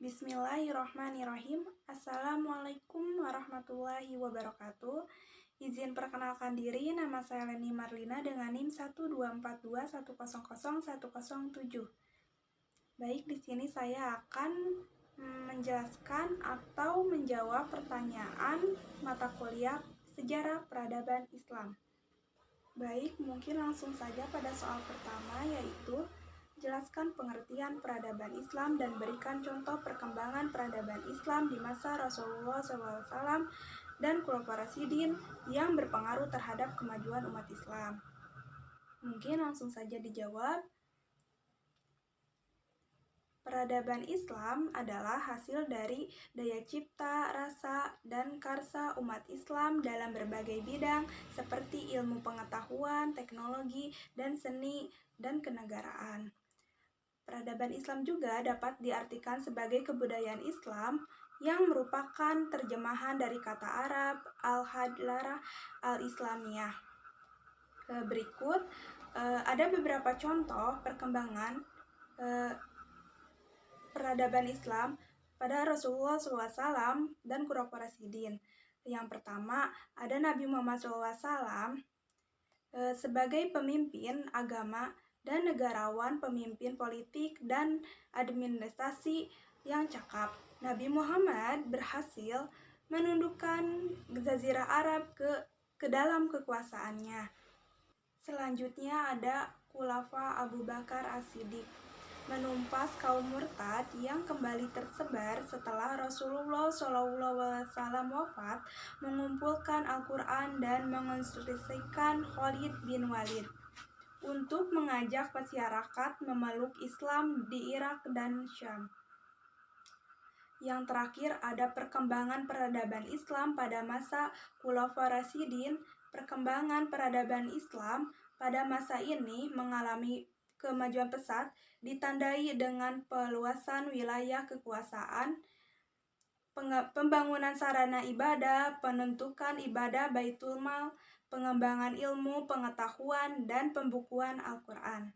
Bismillahirrahmanirrahim. Assalamualaikum warahmatullahi wabarakatuh. Izin perkenalkan diri, nama saya Leni Marlina dengan NIM 12421001007. Baik, di sini saya akan menjelaskan atau menjawab pertanyaan mata kuliah Sejarah Peradaban Islam. Baik, mungkin langsung saja pada soal pertama, yaitu jelaskan pengertian peradaban Islam dan berikan contoh perkembangan peradaban Islam di masa Rasulullah SAW dan Khulafaur Rasyidin yang berpengaruh terhadap kemajuan umat Islam. Mungkin langsung saja dijawab. Peradaban Islam adalah hasil dari daya cipta, rasa, dan karsa umat Islam dalam berbagai bidang seperti ilmu pengetahuan, teknologi, dan seni, dan kenegaraan. Peradaban Islam juga dapat diartikan sebagai kebudayaan Islam yang merupakan terjemahan dari kata Arab al-hadlarah al-islamiyah. Berikut ada beberapa contoh perkembangan peradaban Islam pada Rasulullah SAW dan Khulafaur Rasyidin. Yang pertama, ada Nabi Muhammad SAW sebagai pemimpin agama dan negarawan, pemimpin politik dan administrasi yang cakap. Nabi Muhammad berhasil menundukkan Jazirah Arab ke dalam kekuasaannya. Selanjutnya ada Khulafa Abu Bakar As-Siddiq, menumpas kaum murtad yang kembali tersebar setelah Rasulullah SAW wafat, mengumpulkan Al-Quran dan menginstruksikan Khalid bin Walid untuk mengajak masyarakat memeluk Islam di Irak dan Syam. Yang terakhir ada perkembangan peradaban Islam pada masa Khulafaur Rasyidin. Perkembangan peradaban Islam pada masa ini mengalami kemajuan pesat, ditandai dengan peluasan wilayah kekuasaan, pembangunan sarana ibadah, penentukan ibadah Baitul Mal, pengembangan ilmu pengetahuan, dan pembukuan Al-Quran.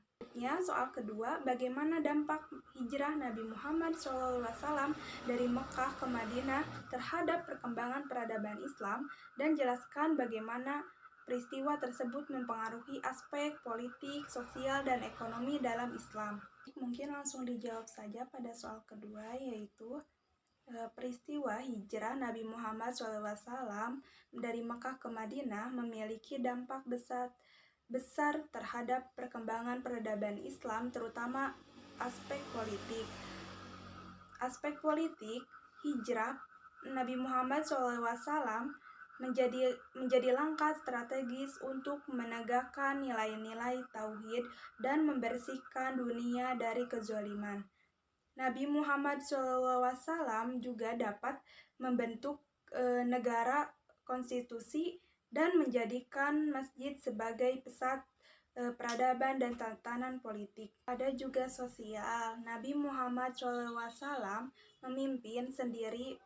Soal kedua, bagaimana dampak hijrah Nabi Muhammad SAW dari Mekah ke Madinah terhadap perkembangan peradaban Islam, dan jelaskan bagaimana peristiwa tersebut mempengaruhi aspek politik, sosial, dan ekonomi dalam Islam. Mungkin langsung dijawab saja pada soal kedua, yaitu peristiwa hijrah Nabi Muhammad SAW dari Mekah ke Madinah memiliki dampak besar terhadap perkembangan peradaban Islam, terutama aspek politik. Aspek politik, hijrah Nabi Muhammad SAW menjadi langkah strategis untuk menegakkan nilai-nilai tauhid dan membersihkan dunia dari kezaliman. Nabi Muhammad SAW juga dapat membentuk negara konstitusi dan menjadikan masjid sebagai pusat peradaban dan tatanan politik. Ada juga sosial. Nabi Muhammad SAW memimpin sendiri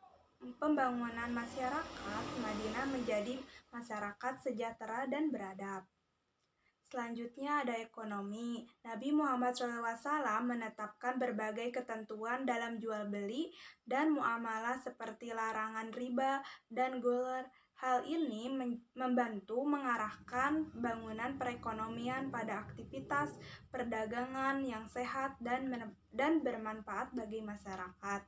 pembangunan masyarakat Madinah menjadi masyarakat sejahtera dan beradab. Selanjutnya ada ekonomi. Nabi Muhammad SAW menetapkan berbagai ketentuan dalam jual beli dan muamalah seperti larangan riba dan gharar. Hal ini membantu mengarahkan bangunan perekonomian pada aktivitas perdagangan yang sehat dan bermanfaat bagi masyarakat.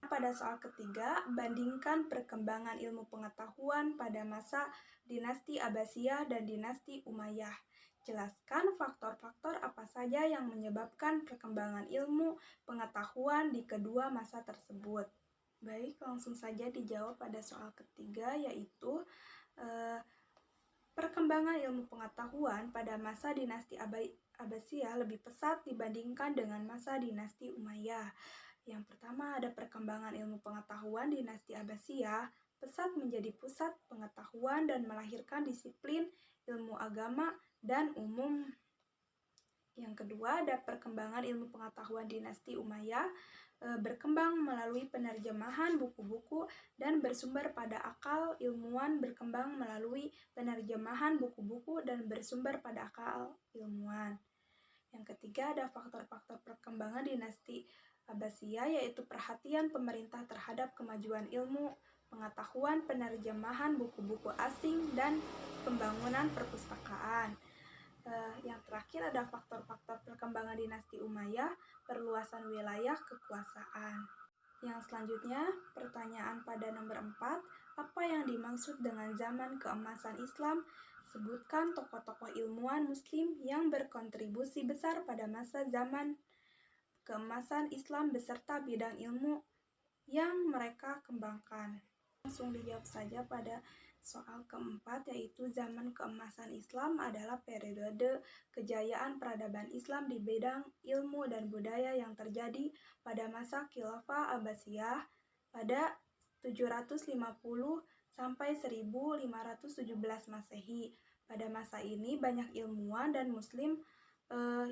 Pada soal ketiga, bandingkan perkembangan ilmu pengetahuan pada masa dinasti Abbasiyah dan dinasti Umayyah. Jelaskan faktor-faktor apa saja yang menyebabkan perkembangan ilmu pengetahuan di kedua masa tersebut. Baik, langsung saja dijawab pada soal ketiga, yaitu perkembangan ilmu pengetahuan pada masa dinasti Abbasiyah lebih pesat dibandingkan dengan masa dinasti Umayyah. Yang pertama ada perkembangan ilmu pengetahuan dinasti Abbasiyah pesat menjadi pusat pengetahuan dan melahirkan disiplin ilmu agama dan umum. Yang kedua ada perkembangan ilmu pengetahuan dinasti Umayyah berkembang melalui penerjemahan buku-buku dan bersumber pada akal. Ilmuwan berkembang melalui penerjemahan buku-buku dan bersumber pada akal ilmuwan. Yang ketiga ada faktor-faktor perkembangan dinasti Abbasiyah yaitu perhatian pemerintah terhadap kemajuan ilmu, pengetahuan, penerjemahan buku-buku asing, dan pembangunan perpustakaan. Yang terakhir ada faktor-faktor perkembangan dinasti Umayyah, perluasan wilayah kekuasaan. Yang selanjutnya, pertanyaan pada nomor 4, apa yang dimaksud dengan zaman keemasan Islam? Sebutkan tokoh-tokoh ilmuwan muslim yang berkontribusi besar pada masa zaman keemasan Islam beserta bidang ilmu yang mereka kembangkan. Langsung dijawab saja pada soal keempat, yaitu zaman keemasan Islam adalah periode kejayaan peradaban Islam di bidang ilmu dan budaya yang terjadi pada masa Khilafah Abbasiyah pada 750 sampai 1517 Masehi. Pada masa ini banyak ilmuwan dan muslim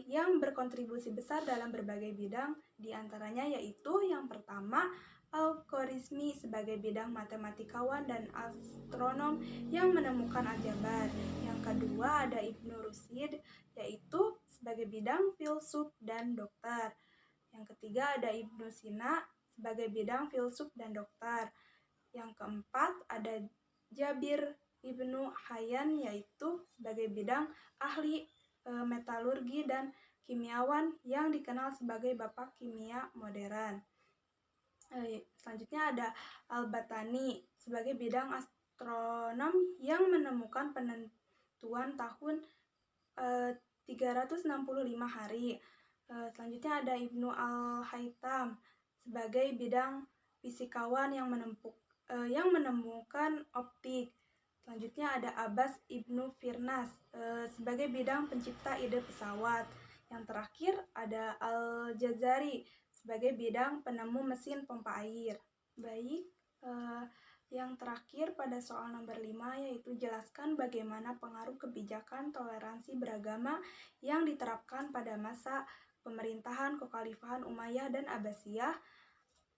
yang berkontribusi besar dalam berbagai bidang, diantaranya yaitu yang pertama Al-Khwarizmi sebagai bidang matematikawan dan astronom yang menemukan aljabar. Yang kedua ada Ibnu Rushd yaitu sebagai bidang filsuf dan dokter. Yang ketiga ada Ibnu Sina sebagai bidang filsuf dan dokter. Yang keempat ada Jabir Ibnu Hayyan yaitu sebagai bidang ahli metalurgi dan kimiawan yang dikenal sebagai bapak kimia modern. Selanjutnya ada Al-Battani sebagai bidang astronom yang menemukan penentuan tahun 365 hari. Selanjutnya ada Ibnu Al-Haytham sebagai bidang fisikawan yang menemukan optik. Selanjutnya ada Abbas Ibnu Firnas sebagai bidang pencipta ide pesawat. Yang terakhir ada Al-Jazari sebagai bidang penemu mesin pompa air. Baik, yang terakhir pada soal nomor 5 yaitu jelaskan bagaimana pengaruh kebijakan toleransi beragama yang diterapkan pada masa pemerintahan Kekhalifahan Umayyah dan Abbasiyah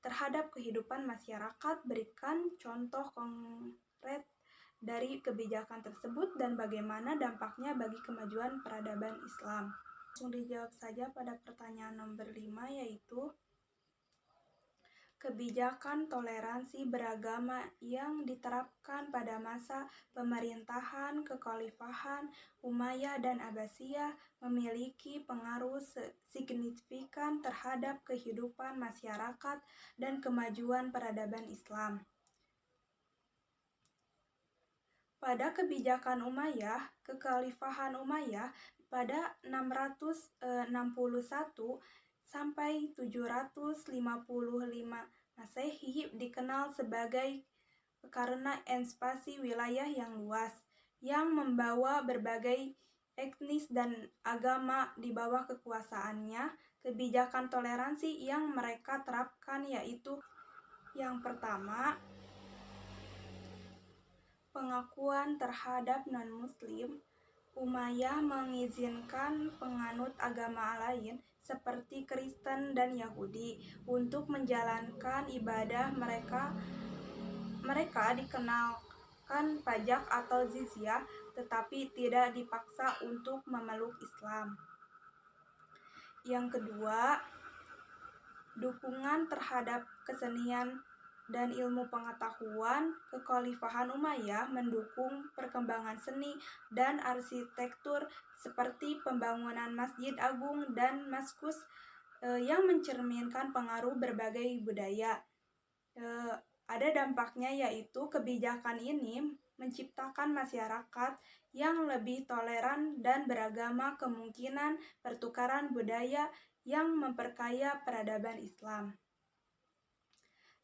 terhadap kehidupan masyarakat. Berikan contoh konkret dari kebijakan tersebut dan bagaimana dampaknya bagi kemajuan peradaban Islam. Langsung dijawab saja pada pertanyaan nomor 5 yaitu kebijakan toleransi beragama yang diterapkan pada masa pemerintahan Kekhalifahan Umayyah dan Abbasiyah memiliki pengaruh signifikan terhadap kehidupan masyarakat dan kemajuan peradaban Islam. Pada kebijakan Umayyah, Kekhalifahan Umayyah pada 661 sampai 755 Masehi dikenal sebagai karena ekspansi wilayah yang luas, yang membawa berbagai etnis dan agama di bawah kekuasaannya. Kebijakan toleransi yang mereka terapkan yaitu yang pertama, pengakuan terhadap non-muslim. Umayyah mengizinkan penganut agama lain seperti Kristen dan Yahudi untuk menjalankan ibadah mereka. Mereka dikenakan pajak atau jizyah, tetapi tidak dipaksa untuk memeluk Islam. Yang kedua, dukungan terhadap kesenian dan ilmu pengetahuan. Kekhalifahan Umayyah mendukung perkembangan seni dan arsitektur seperti pembangunan Masjid Agung dan Maskus yang mencerminkan pengaruh berbagai budaya. Ada dampaknya yaitu kebijakan ini menciptakan masyarakat yang lebih toleran dan beragama, kemungkinan pertukaran budaya yang memperkaya peradaban Islam.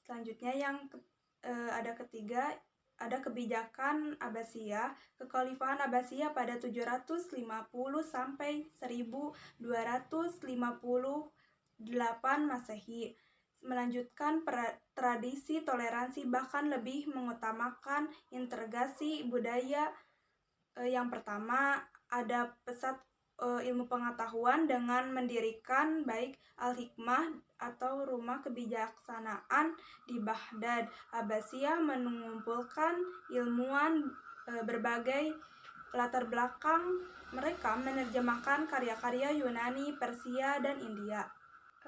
Selanjutnya yang ketiga, ada kebijakan Abbasiyah. Kekhalifahan Abbasiyah pada 750 sampai 1258 Masehi melanjutkan tradisi toleransi, bahkan lebih mengutamakan integrasi budaya. Yang pertama ada pusat ilmu pengetahuan dengan mendirikan baik Al-Hikmah atau rumah kebijaksanaan di Baghdad. Abbasiyah mengumpulkan ilmuwan berbagai latar belakang. Mereka menerjemahkan karya-karya Yunani, Persia, dan India.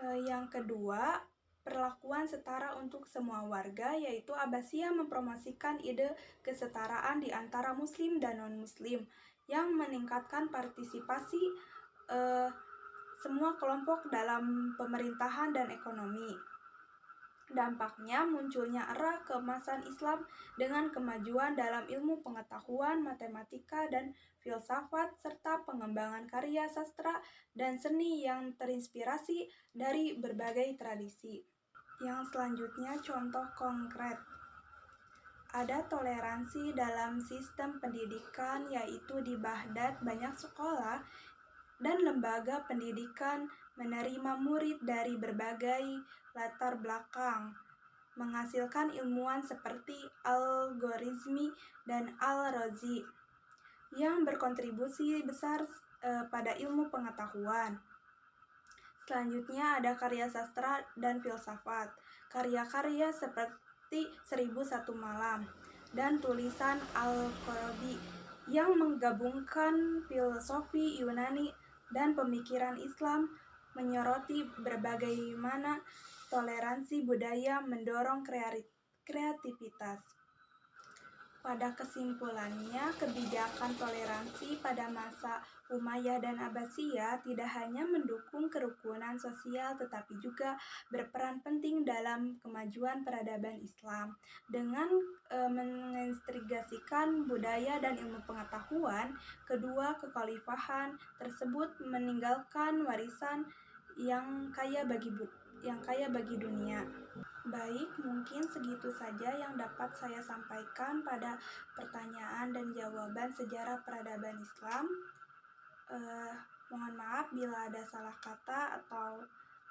Yang kedua, perlakuan setara untuk semua warga, yaitu Abbasiyah mempromosikan ide kesetaraan di antara Muslim dan non-Muslim yang meningkatkan partisipasi semua kelompok dalam pemerintahan dan ekonomi. Dampaknya munculnya era keemasan Islam dengan kemajuan dalam ilmu pengetahuan, matematika, dan filsafat, serta pengembangan karya sastra dan seni yang terinspirasi dari berbagai tradisi. Yang selanjutnya contoh konkret. Ada toleransi dalam sistem pendidikan, yaitu di Baghdad banyak sekolah dan lembaga pendidikan menerima murid dari berbagai latar belakang, menghasilkan ilmuwan seperti Al-Khwarizmi dan Al-Razi yang berkontribusi besar pada ilmu pengetahuan. Selanjutnya ada karya sastra dan filsafat. Karya-karya seperti 1001 Malam dan tulisan Al-Farabi yang menggabungkan filosofi Yunani dan pemikiran Islam, menyoroti berbagai mana toleransi budaya mendorong kreativitas. Pada kesimpulannya, kebijakan toleransi pada masa Umayyah dan Abbasiyah tidak hanya mendukung kerukunan sosial tetapi juga berperan penting dalam kemajuan peradaban Islam. Dengan mengintegrasikan budaya dan ilmu pengetahuan, kedua kekhalifahan tersebut meninggalkan warisan yang kaya bagi dunia. Baik, mungkin segitu saja yang dapat saya sampaikan pada pertanyaan dan jawaban sejarah peradaban Islam. Mohon maaf bila ada salah kata atau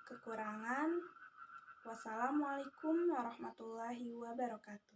kekurangan. Wassalamualaikum warahmatullahi wabarakatuh.